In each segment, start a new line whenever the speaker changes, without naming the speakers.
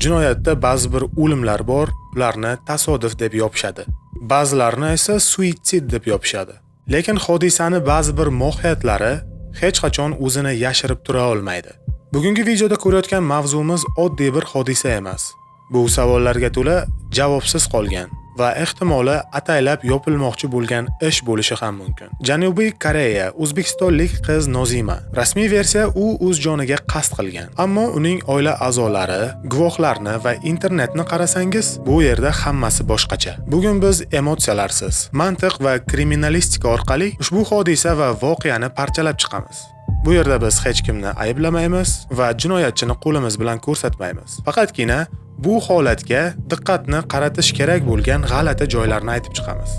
Jinoyatda ba'zi bir o'limlar bor, ularni tasodif deb yopishadi. Ba'zilarini esa suitsid deb yopishadi. Lekin hodisani ba'zi bir mohiyyatlari hech qachon o'zini yashirib tura olmaydi. Bugungi videoda ko'rayotgan mavzumiz oddiy bir hodisa emas. Bu savollarga to'la javobsiz qolgan va ehtimoli ataylab yopilmoqchi bo'lgan ish bo'lishi ham mumkin. Janubiy Koreya o'zbekistonlik qiz Nozima. Rasmiy versiya u o'z joniga qasd qilgan. Ammo uning oila a'zolari, guvohlarni va internetni qarasangiz, bu yerda hammasi boshqacha. Bugun biz emotsiyalarsiz, mantiq va kriminalistika orqali ushbu hodisa va voqeani parchalab chiqamiz. Bu yerda biz hech kimni ayblamaymiz va jinoyatchini qo'limiz bilan ko'rsatmaymiz. Faqatgina bu holatga diqqatni qaratish kerak bo'lgan g'alati joylarni aytib chiqamiz.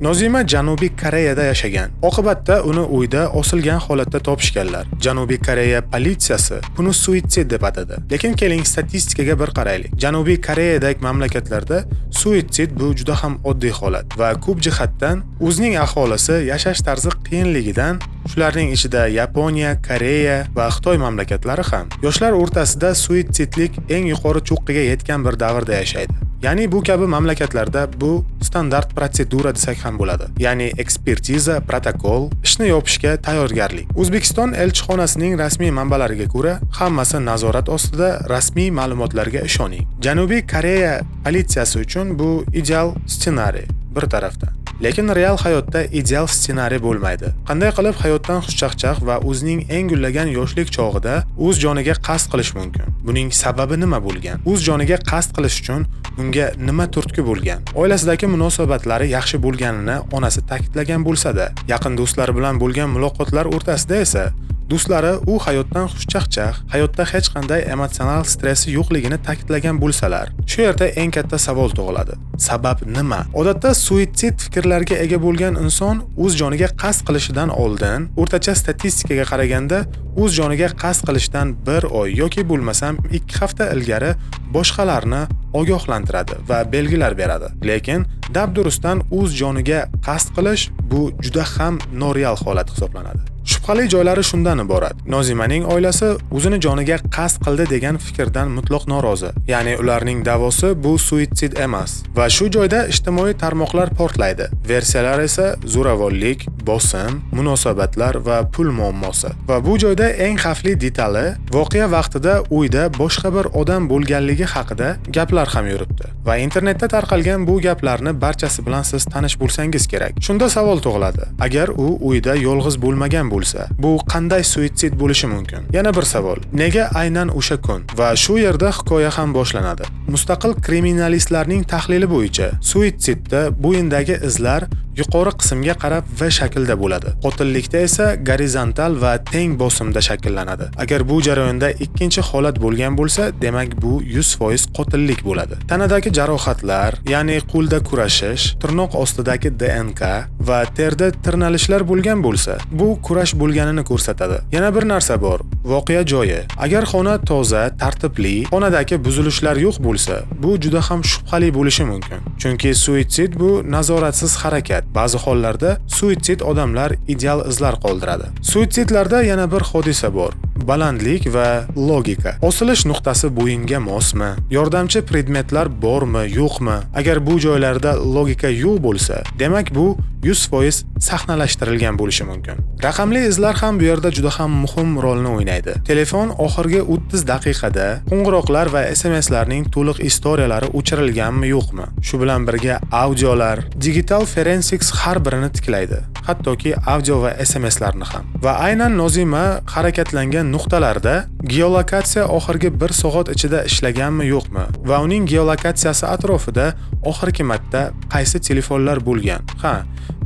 Nozima Janubiy Koreyada yashagan. Oqibatda uni uyda osilgan holatda topishganlar. Janubiy Koreya politsiyasi buni suitsid deb atadi. Lekin keling statistikaga bir qaraylik. Janubiy Koreyadagi mamlakatlarda suitsid bu juda ham oddiy holat va ko'p jihatdan o'zining aholisi yashash tarzi qiyinligidan, shularning ichida Yaponiya, Koreya va Xitoy mamlakatlari ham yoshlar o'rtasida suitsidlik eng yuqori cho'qqiga yetgan bir davrda yashaydi. Ya'ni bu kabi mamlakatlarda bu standart protsedura desak ham bo'ladi. Ya'ni ekspertiza, protokol, ishni yopishga tayyorgarlik. O'zbekiston elchixonasining rasmiy manbalariga ko'ra, hammasi nazorat ostida, rasmiy ma'lumotlarga ishoning. Janubiy Koreya politsiyasi uchun bu ideal ssenariy bir tarafdan. Lekin real hayotda ideal ssenariy bo'lmaydi. Qanday qilib hayotdan xushchaqchaq va o'zining eng gullagan yoshlik chog'ida o'z joniga qasd qilish mumkin? Buning sababi nima bo'lgan? O'z joniga qasd qilish uchun unga nima turtki bo'lgan? Oilasidagi munosabatlari yaxshi bo'lganini onasi ta'kidlagan bo'lsa-da, yaqin do'stlari bilan bo'lgan muloqotlar o'rtasida esa do'stlari u hayotdan xushchaqchaq, hayotda hech qanday emotsional stressi yo'qligini ta'kidlagan bo'lsalar, shu yerda eng katta savol tug'iladi. Sabab nima? Odatda suitsid fikrlarga ega bo'lgan inson o'z joniga qasd qilishidan oldin, o'rtacha statistikaga qaraganda, o'z joniga qasd qilishdan 1 oy yoki bo'lmasam 2 hafta ilgari boshqalarni ogohlantiradi va belgilar beradi. Lekin dabdurustdan o'z joniga qasd qilish bu juda ham noreal holat hisoblanadi. Shubhali joylari shundan iborat. Nozimaning oilasi o'zini joniga qasd qildi degan fikrdan mutlaq norozi. Ya'ni ularning da'vosi bu suitsid emas va shu joyda ijtimoiy tarmoqlar portlaydi. Versiyalar esa zo'ravonlik, bosim, munosabatlar va pul muammosi. Va bu joyda eng xavfli detali voqea vaqtida uyda boshqa bir odam bo'lganligi haqida gaplar ham yuribdi. Va internetda tarqalgan bu gaplarni barchasi bilan siz tanish bo'lsangiz kerak. Shunda savol tug'iladi. Agar u uyda yolg'iz bo'lmagan bo'lsa, bu qanday suitsid bo'lishi mumkin? Yana bir savol. Nega aynan o'sha kun? Va shu yerda hikoya ham boshlanadi. Mustaqil kriminalistlarning tahlili bo'yicha, suitsidda bo'yindagi izlar yuqori qismga qarab V shaklda bo'ladi. Qotillikda esa gorizontal va teng bosimda shakllanadi. Agar bu jarayonda ikkinchi holat bo'lgan bo'lsa, demak bu 100% qotillik bo'ladi. Tanadagi jarohatlar, ya'ni qo'lda kurashish, tirnoq ostidagi DNK va terda tirnalishlar bo'lgan bo'lsa, bu kurash bo'lganini ko'rsatadi. Yana bir narsa bor. Voqea joyi. Agar xona toza, tartibli, xonadagi buzilishlar yo'q bo'lsa, bu juda ham shubhali bo'lishi mumkin. Chunki suitsid bu nazoratsiz harakat. Ba'zi hollarda suitsid odamlar ideal izlar qoldiradi. Suitsidlarda yana bir hodisa bor. Balandlik va logika. Osilish nuqtasi bo'yinga mosmi? Yordamchi predmetlar bormi, yo'qmi? Agar bu joylarda logika yo'q bo'lsa, demak bu 100% sahnalashtirilgan bo'lishi mumkin. Raqamli izlar ham bu yerda juda ham muhim rolni o'ynaydi. Telefon oxirgi 30 daqiqada qo'ng'iroqlar va SMSlarning to'liq istoriyalari o'chirilganmi, yo'qmi? Shu bilan birga audiolar, digital forensics har birini tiklaydi. Hattoki audio va SMSlarni ham. Va aynan Nozima harakatlangan nuqtalarda geolokatsiya oxirgi 1 soat ichida ishlaganmi, yo'qmi? Va uning geolokatsiyasi atrofida oxirgi marta qaysi telefonlar bo'lgan?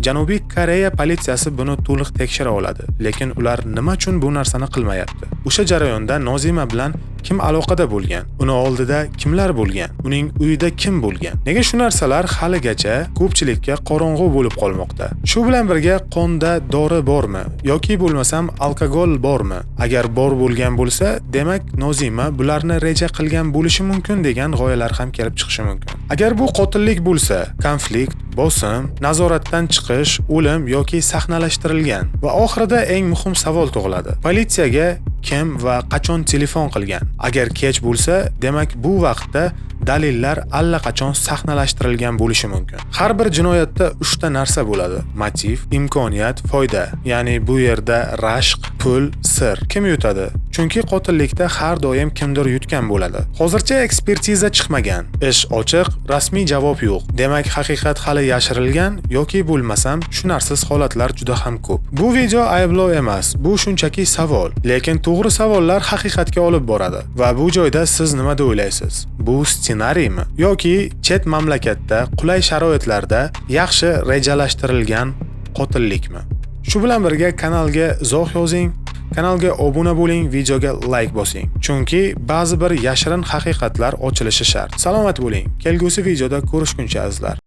Janubiy Koreya politsiyasi buni to'liq tekshira oladi, lekin ular nima uchun bu narsani qilmayapti? O'sha jarayonda Nozima bilan kim aloqada bo'lgan? Uni oldida kimlar bo'lgan? Uning uyida kim bo'lgan? Nega shu narsalar haligacha ko'pchilikka qorong'u bo'lib qolmoqda? Shu bilan birga qonda dori bormi yoki bo'lmasam alkogol bormi? Agar bor bo'lgan bo'lsa, demak Nozima bularni reja qilgan bo'lishi mumkin degan g'oyalar ham kelib chiqishi mumkin. Agar bu qotillik bo'lsa, konflikt, bosim, nazoratdan chiqish, o'lim yoki sahnalashtirilgan. Va oxirida eng muhim savol tug'iladi. Politsiyaga kim va qachon telefon qilgan? Agar kech bo'lsa, demak bu vaqtda dalillar allaqachon sahnalashtirilgan bo'lishi mumkin. Har bir jinoyatda 3 ta narsa bo'ladi: motiv, imkoniyat, foyda. Ya'ni bu yerda rashq, pul, sir kim yutadi? Chunki qotillikda har doim kimdir yutgan bo'ladi. Hozircha ekspertiza chiqmagan. Ish ochiq, rasmiy javob yo'q. Demak, haqiqat hali yashirilgan yoki bo'lmasam tushunarsiz holatlar juda ham ko'p. Bu video ayblov emas, bu shunchaki savol. Lekin to'g'ri savollar haqiqatga olib boradi. Va bu joyda siz nima deb o'ylaysiz? Bu ssenariymi yoki chet mamlakatda qulay sharoitlarda yaxshi rejalashtirilgan qotillikmi? Shu bilan birga kanalga izoh yozing, kanalga obuna bo'ling, videoga like bosing. Chunki ba'zi bir yashirin haqiqatlar ochilishi shart. Salomat bo'ling. Kelgusi videoda ko'rishguncha azizlar.